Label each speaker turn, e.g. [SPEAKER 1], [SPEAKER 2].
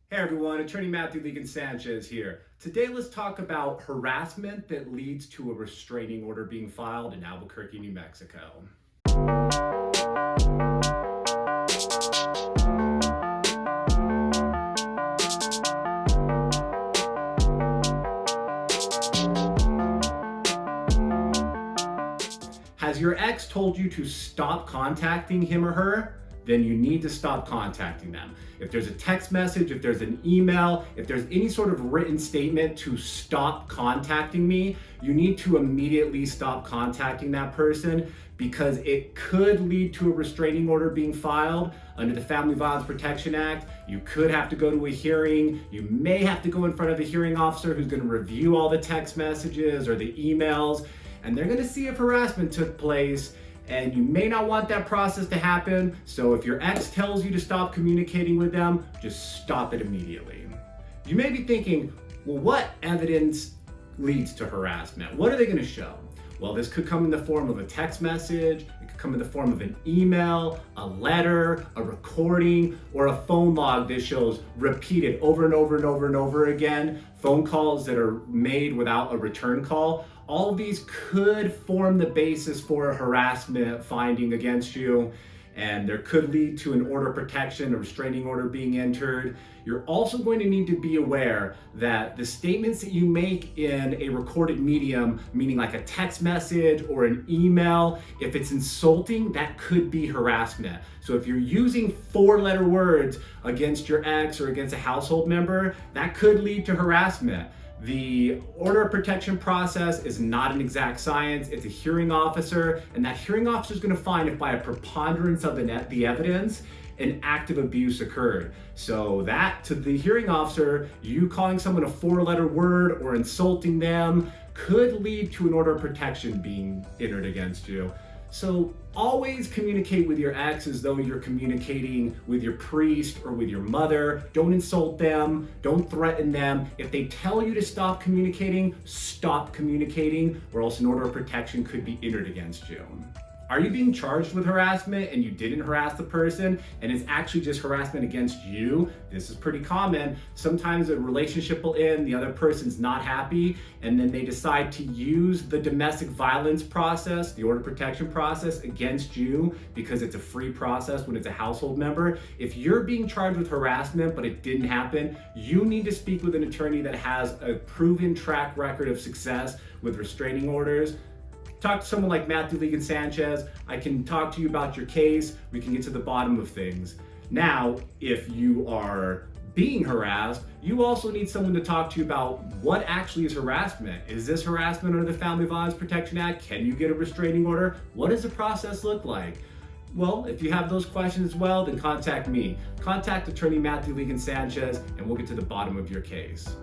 [SPEAKER 1] Hey everyone, attorney Legan Sanchez here. Today let's talk about harassment that leads to a restraining order being filed in Albuquerque, New Mexico. Has your ex told you to stop contacting him or her? Then you need to stop contacting them. If there's a text message, if there's an email, if there's any sort of written statement to stop contacting me, you need to immediately stop contacting that person because it could lead to a restraining order being filed under the Family Violence Protection Act. You could have to go to a hearing. You may have to go in front of a hearing officer who's going to review all the text messages or the emails, and they're going to see if harassment took place. And you may not want that process to happen. So if your ex tells you to stop communicating with them, just stop it immediately. You may be thinking, well, what evidence leads to harassment? What are they going to show? Well, this could come in the form of a text message, it could come in the form of an email, a letter, a recording, or a phone log that shows repeated over and over and over and over again, phone calls that are made without a return call. All of these could form the basis for a harassment finding against you, and there could lead to an order of protection, a restraining order being entered. You're also going to need to be aware that the statements that you make in a recorded medium, meaning like a text message or an email, if it's insulting, that could be harassment. So if you're using four-letter words against your ex or against a household member, that could lead to harassment. The order of protection process is not an exact science. It's a hearing officer, and that hearing officer is going to find if by a preponderance of the evidence, an act of abuse occurred. So that, to the hearing officer, you calling someone a four-letter word or insulting them could lead to an order of protection being entered against you. So always communicate with your ex as though you're communicating with your priest or with your mother. Don't insult them, don't threaten them. If they tell you to stop communicating, or else an order of protection could be entered against you. Are you being charged with harassment and you didn't harass the person and it's actually just harassment against you? This is pretty common. Sometimes a relationship will end, the other person's not happy, and then they decide to use the domestic violence process, the order of protection process, against you because it's a free process when it's a household member. If you're being charged with harassment but it didn't happen, you need to speak with an attorney that has a proven track record of success with restraining orders. Talk to someone like Legan Sanchez. I can talk to you about your case. We can get to the bottom of things. Now, if you are being harassed, you also need someone to talk to you about what actually is harassment. Is this harassment under the Family Violence Protection Act? Can you get a restraining order? What does the process look like? Well, if you have those questions as well, then contact me. Contact attorney Legan Sanchez, and we'll get to the bottom of your case.